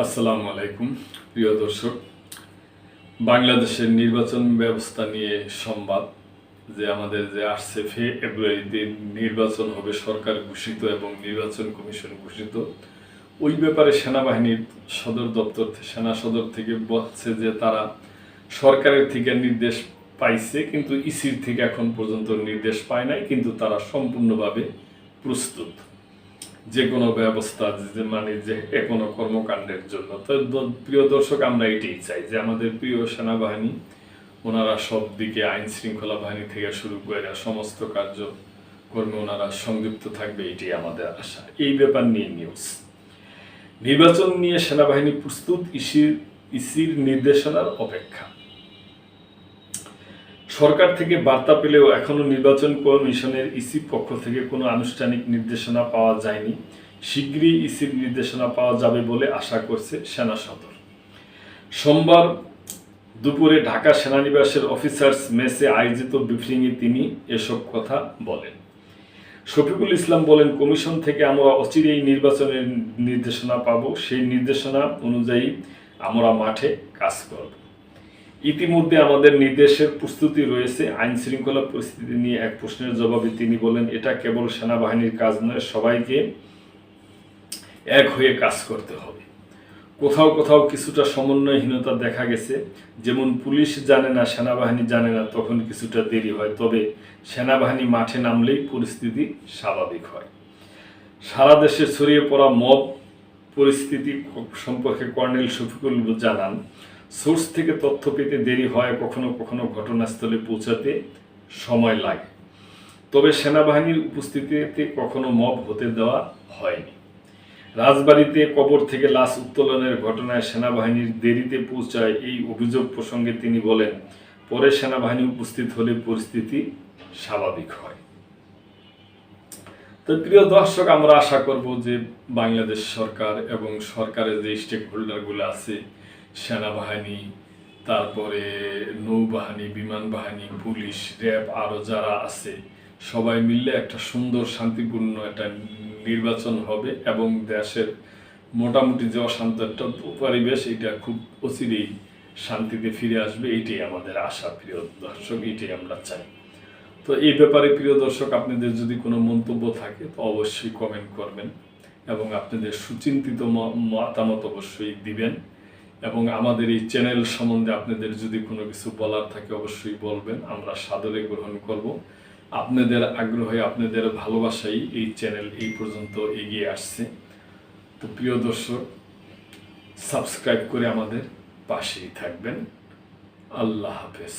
আসসালামু আলাইকুম প্রিয় দর্শক। বাংলাদেশের নির্বাচন ব্যবস্থা নিয়ে সংবাদ যে আমাদের যে আসছে ফেব্রুয়ারিতে নির্বাচন হবে, সরকার ঘোষিত এবং নির্বাচন কমিশন ঘোষিত। ওই ব্যাপারে সেনাবাহিনীর সেনা সদর থেকে বলছে যে তারা সরকারের থেকে নির্দেশ পাইছে, কিন্তু ইসির থেকে এখন পর্যন্ত নির্দেশ পায় নাই, কিন্তু তারা সম্পূর্ণভাবে প্রস্তুত যে কোনো ব্যবস্থা যে কোনো কর্মকাণ্ডের জন্য। তো প্রিয় দর্শক, আমরা এটাই চাই যে আমাদের প্রিয় সেনাবাহিনী ওনারা সব দিকে আইন শৃঙ্খলা বাহিনী থেকে শুরু করে সমস্ত কার্যকর্মে ওনারা সংযুক্ত থাকবে, এটাই আমাদের আশা। এই ব্যাপার নিয়ে নির্বাচন নিয়ে সেনাবাহিনী প্রস্তুত, ইসির নির্দেশনার অপেক্ষা। সরকার থেকে বার্তা পেলেও এখনো নির্বাচন কমিশনের ইসির পক্ষ থেকে কোনো আনুষ্ঠানিক নির্দেশনা পাওয়া যায়নি। শীঘ্রই ইসির নির্দেশনা পাওয়া যাবে বলে আশা করছে সেনা সদর। সোমবার দুপুরে ঢাকা সেনানিবাসের অফিসার্স মেসে আয়োজিত ব্রিফিংয়ে তিনি এসব কথা বলেন। শফিকুল ইসলাম বলেন, কমিশন থেকে আমরা অচিরেই নির্বাচনের নির্দেশনা পাব, সেই নির্দেশনা অনুযায়ী আমরা মাঠে কাজ করব। ইতিমধ্যে আমাদের নির্দেশের প্রস্তুতি রয়েছে। আইন শৃঙ্খলা পরিস্থিতি নিয়ে এক প্রশ্নের জবাবে তিনি বলেন, এটা কেবল সেনাবাহিনীর কাজ নয়, সবাইকে এক হয়ে কাজ করতে হবে। কোথাও কোথাও কিছুটা সমন্বয়হীনতা দেখা গেছে, যেমন পুলিশ জানে না, সেনাবাহিনী জানে না, তখন কিছুটা দেরি হয়। তবে সেনাবাহিনী মাঠে নামলেই পরিস্থিতি স্বাভাবিক হয়। সারা দেশে ছড়িয়ে পড়া মব পরিস্থিতি সম্পর্কে কর্নেল শফিকুল জানান, সোর্স থেকে তথ্য পেতে দেরি হয়, কখনো কখনো ঘটনাস্থলে পৌঁছাতে সময় লাগে। তবে সেনাবাহিনীর উপস্থিতিতে কখনো মব হতে দেওয়া হয়নি। রাজবাড়ীতে কবর থেকে লাশ উত্তোলনের ঘটনায় সেনাবাহিনীর দেরিতে পৌঁছায়, এই অভিযোগ প্রসঙ্গে তিনি বলেন, পরে সেনাবাহিনী উপস্থিত হলে পরিস্থিতি স্বাভাবিক হয়। তো প্রিয় দর্শক, আমরা আশা করব যে বাংলাদেশ সরকার এবং সরকারের যে স্টেক হোল্ডারগুলো আছে, সেনাবাহিনী, তারপরে নৌবাহিনী, বিমান বাহিনী, পুলিশ, র্যাব, আরও যারা আছে, সবাই মিললে একটা সুন্দর শান্তিপূর্ণ একটা নির্বাচন হবে এবং দেশের মোটামুটি যে অশান্ত একটা পরিবেশ, এটা খুব অচিরেই শান্তিতে ফিরে আসবে। এইটাই আমাদের আশা প্রিয় দর্শক, এইটাই আমরা চাই। তো এই ব্যাপারে প্রিয় দর্শক, আপনাদের যদি কোনো মন্তব্য থাকে তো অবশ্যই কমেন্ট করবেন এবং আপনাদের সুচিন্তিত মতামত অবশ্যই দিবেন। এবং আমাদের এই চ্যানেল সম্বন্ধে আপনাদের যদি কোনো কিছু বলার থাকে অবশ্যই বলবেন, আমরা সাদরে গ্রহণ করব। আপনাদের আগ্রহে, আপনাদের ভালোবাসাই এই চ্যানেল এই পর্যন্ত এগিয়ে আসছে। তো প্রিয় দর্শক, সাবস্ক্রাইব করে আমাদের পাশেই থাকবেন। আল্লাহ হাফেজ।